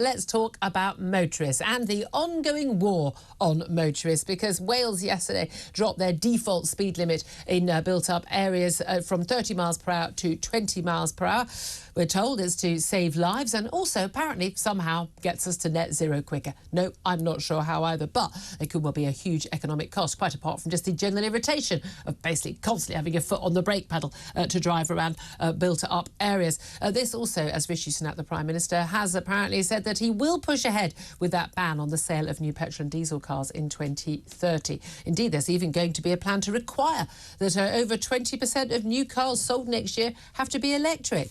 Let's talk about motorists and the ongoing war on motorists, because Wales yesterday dropped their default speed limit in built-up areas from 30 miles per hour to 20 miles per hour. We're told it's to save lives and also apparently somehow gets us to net zero quicker. No, I'm not sure how either, but it could well be a huge economic cost, quite apart from just the general irritation of basically constantly having your foot on the brake pedal to drive around built-up areas. This also, as Rishi Sunak, the Prime Minister, has apparently said that he will push ahead with that ban on the sale of new petrol and diesel cars in 2030. Indeed, there's even going to be a plan to require that over 20% of new cars sold next year have to be electric.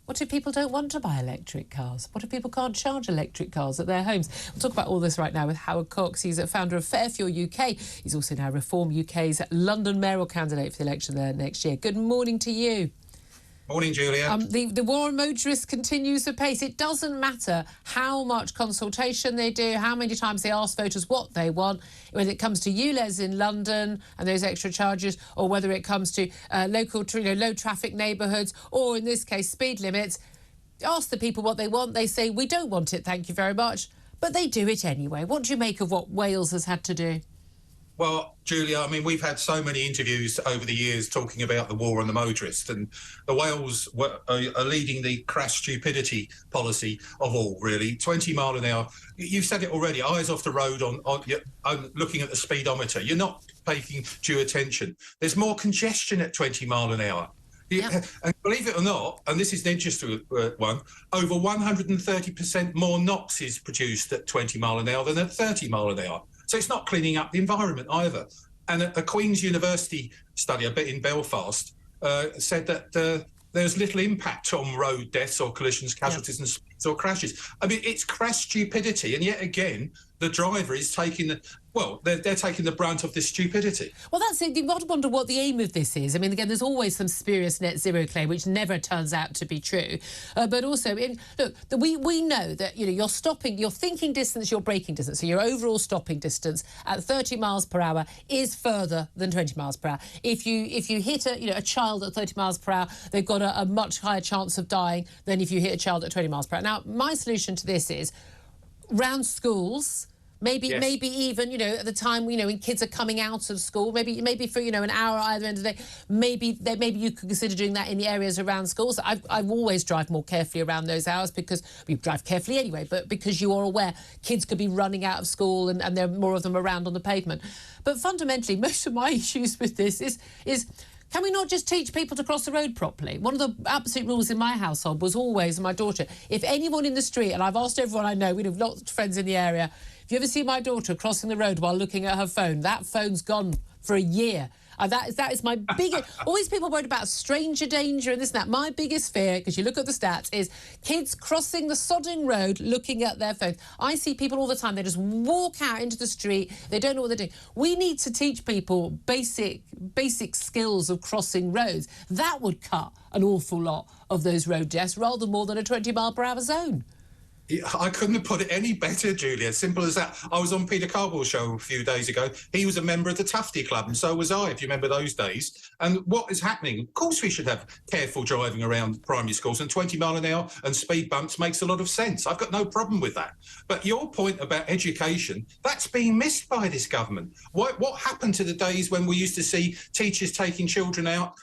What if people don't want to buy electric cars? What if people can't charge electric cars at their homes? We'll talk about all this right now with Howard Cox. He's a founder of Fair Fuel UK. He's also now Reform UK's London mayoral candidate for the election there next year. Good morning to you. Morning, Julia. The war on motorists continues apace. It doesn't matter how much consultation they do, how many times they ask voters what they want, whether it comes to ULEZ in London and those extra charges, or whether it comes to local, low traffic neighbourhoods, or in this case, speed limits. Ask the people what they want. They say, we don't want it, thank you very much. But they do it anyway. What do you make of what Wales has had to do? Well, Julia, I mean, we've had so many interviews over the years talking about the war on the motorist, and the Wales are leading the crass stupidity policy of all, really. 20 mile an hour. You've said it already, eyes off the road on looking at the speedometer. You're not paying due attention. There's more congestion at 20 mile an hour. Yeah. And believe it or not, and this is an interesting one, over 130% more NOx is produced at 20 mile an hour than at 30 mile an hour. So it's not cleaning up the environment either. And a Queen's University study, a bit in Belfast, said that there's little impact on road deaths or collisions, casualties and speeds or crashes. I mean, it's crass stupidity. And yet again, the driver is taking they're taking the brunt of this stupidity. Well, that's it. You wonder what the aim of this is. I mean, again, there's always some spurious net zero claim, which never turns out to be true. But also, look, we know that, your thinking distance, your braking distance, so your overall stopping distance at 30 miles per hour is further than 20 miles per hour. If you hit a child at 30 miles per hour, they've got a much higher chance of dying than if you hit a child at 20 miles per hour. Now, my solution to this is round schools. Maybe even, at the time, when kids are coming out of school, maybe for, an hour either end of the day, maybe you could consider doing that in the areas around schools. I always drive more carefully around those hours because we drive carefully anyway, but because you are aware kids could be running out of school and there are more of them around on the pavement. But fundamentally, most of my issues with this is can we not just teach people to cross the road properly? One of the absolute rules in my household was always, and my daughter, if anyone in the street, and I've asked everyone I know, we have lots of friends in the area, if you ever see my daughter crossing the road while looking at her phone, that phone's gone for a year. That is my biggest... All these people worried about stranger danger and this and that. My biggest fear, because you look at the stats, is kids crossing the sodding road looking at their phones. I see people all the time. They just walk out into the street. They don't know what they're doing. We need to teach people basic skills of crossing roads. That would cut an awful lot of those road deaths, rather more than a 20 mile per hour zone. I couldn't have put it any better, Julia. Simple as that. I was on Peter Cardwell's show a few days ago. He was a member of the Tufty Club, and so was I, if you remember those days. And what is happening? Of course we should have careful driving around primary schools, and 20 mile an hour and speed bumps makes a lot of sense. I've got no problem with that. But your point about education, that's being missed by this government. What happened to the days when we used to see teachers taking children out,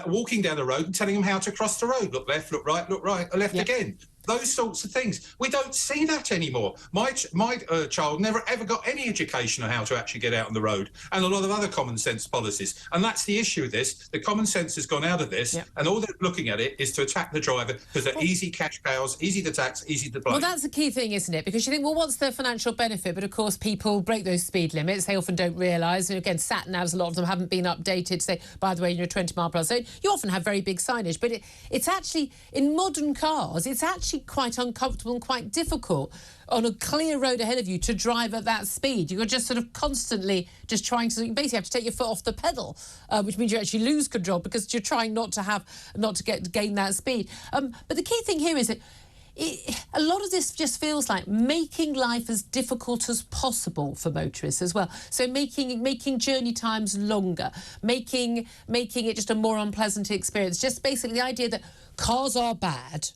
walking down the road and telling them how to cross the road? Look left, look right, left again. Those sorts of things. We don't see that anymore. My child never ever got any education on how to actually get out on the road, and a lot of other common sense policies. And that's the issue with this. The common sense has gone out of this, and all they're looking at it is to attack the driver because they're easy cash cows, easy to tax, easy to blame. Well, that's the key thing, isn't it? Because you think, well, what's the financial benefit? But of course, people break those speed limits. They often don't realise. And again, sat-navs, a lot of them haven't been updated to say, by the way, you're a 20 mile per hour zone. You often have very big signage, but it's actually, in modern cars, it's actually quite uncomfortable and quite difficult on a clear road ahead of you to drive at that speed. You're just sort of constantly just trying to, you basically have to take your foot off the pedal, which means you actually lose control because you're trying not to gain that speed. But the key thing here is that a lot of this just feels like making life as difficult as possible for motorists as well. So making journey times longer, making it just a more unpleasant experience. Just basically the idea that cars are bad,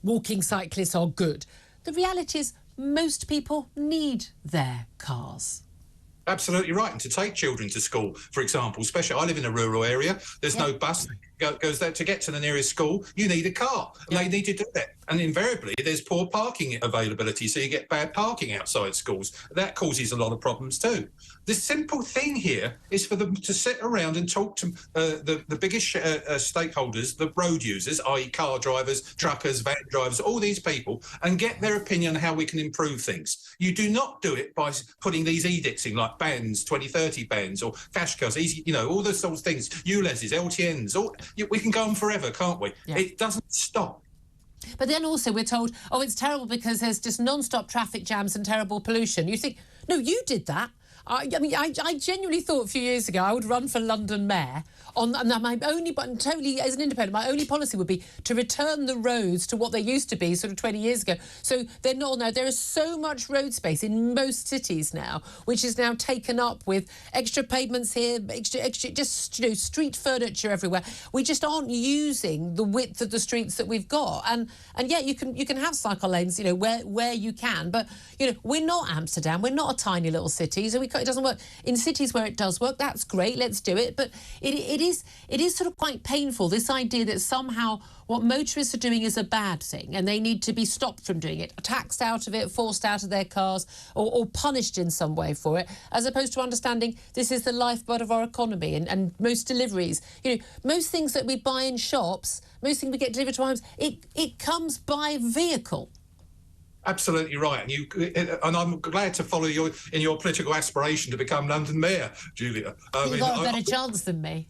walking cyclists are good. the reality is most people need their cars. Absolutely right. And to take children to school, for example, especially I live in a rural area, there's no bus that goes there. To get to the nearest school, you need a car, and they need to do that. And invariably, there's poor parking availability, so you get bad parking outside schools. That causes a lot of problems too. The simple thing here is for them to sit around and talk to the biggest stakeholders, the road users, i.e. car drivers, truckers, van drivers, all these people, and get their opinion on how we can improve things. You do not do it by putting these edicts in, like bans, 2030 bans, or cash cars, easy, you know, all those sorts of things, ULEZs, LTNs, we can go on forever, can't we? Yeah. It doesn't stop. But then also we're told, oh, it's terrible because there's just non-stop traffic jams and terrible pollution. You think, no, you did that. I mean, I genuinely thought a few years ago I would run for London Mayor and my only, but totally as an independent, my only policy would be to return the roads to what they used to be sort of 20 years ago. So they're not now. There is so much road space in most cities now, which is now taken up with extra pavements here, extra just, you know, street furniture everywhere. We just aren't using the width of the streets that we've got. And yeah, you can have cycle lanes, you know, where you can, but you know, we're not Amsterdam. We're not a tiny little city, so it doesn't work. In cities where it does work, that's great. Let's do it. But it is sort of quite painful, this idea that somehow what motorists are doing is a bad thing and they need to be stopped from doing it, taxed out of it, forced out of their cars, or punished in some way for it, as opposed to understanding this is the lifeblood of our economy. And most deliveries, you know, most things that we buy in shops, most things we get delivered to our homes, it comes by vehicle. Absolutely right, and I'm glad to follow you in your political aspiration to become London Mayor, Julia. You've got a better chance than me.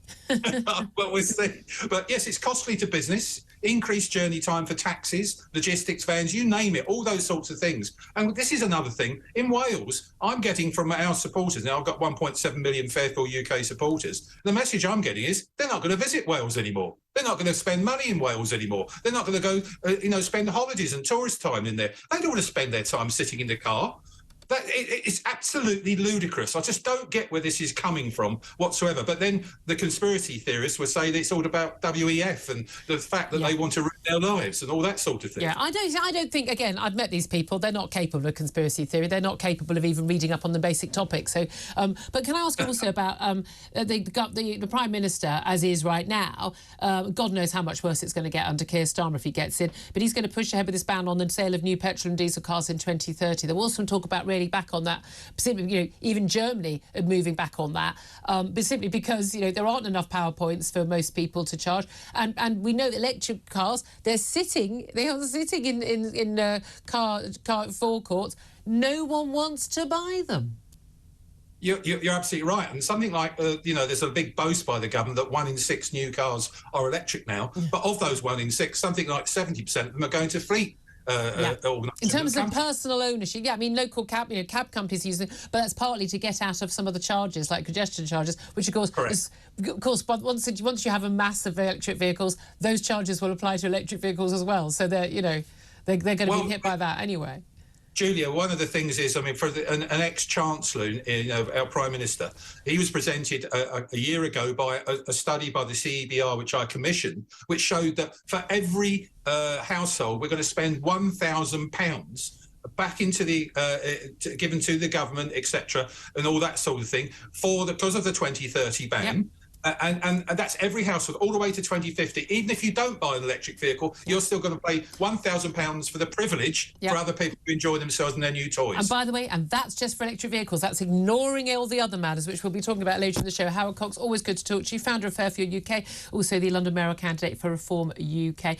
Well, we'll see. But yes, it's costly to business, increased journey time for taxis, logistics vans, you name it, all those sorts of things. And this is another thing. In Wales, I'm getting from our supporters, now I've got 1.7 million Fairfield UK supporters, the message I'm getting is they're not going to visit Wales anymore. They're not going to spend money in Wales anymore. They're not going to go, spend holidays and tourist time in there. They don't want to spend their time sitting in the car. It's absolutely ludicrous. I just don't get where this is coming from whatsoever. But then the conspiracy theorists will say that it's all about WEF and the fact that they want to ruin their lives and all that sort of thing. Yeah, I don't think, again, I've met these people, they're not capable of conspiracy theory. They're not capable of even reading up on the basic topics. So, but can I ask you also about the Prime Minister, as is right now, God knows how much worse it's going to get under Keir Starmer if he gets in, but he's going to push ahead with this ban on the sale of new petrol and diesel cars in 2030. There was some talk about really back on that, simply, you know, even Germany are moving back on that, but simply because, you know, there aren't enough power points for most people to charge, and we know that electric cars, they are sitting in car forecourts. No one wants to buy them. You're absolutely right. And something like, there's a big boast by the government that 1 in 6 new cars are electric now. But of those 1 in 6, something like 70% of them are going to fleet. In terms of personal ownership, I mean, local cab companies use it, but that's partly to get out of some of the charges, like congestion charges, which of course, but once you have a mass of electric vehicles, those charges will apply to electric vehicles as well. So they're going to be hit by that anyway. Julia, one of the things is, I mean, for an ex-chancellor, our Prime Minister, he was presented a year ago by a study by the CEBR, which I commissioned, which showed that for every household, we're going to spend £1,000 back into the given to the government, etc., and all that sort of thing because of the 2030 ban. Yep. And that's every household all the way to 2050. Even if you don't buy an electric vehicle, you're still going to pay £1,000 for the privilege for other people to enjoy themselves and their new toys. And by the way, and that's just for electric vehicles. That's ignoring all the other matters, which we'll be talking about later in the show. Howard Cox, always good to talk to you. Founder of Fairfield UK, also the London Mayoral candidate for Reform UK.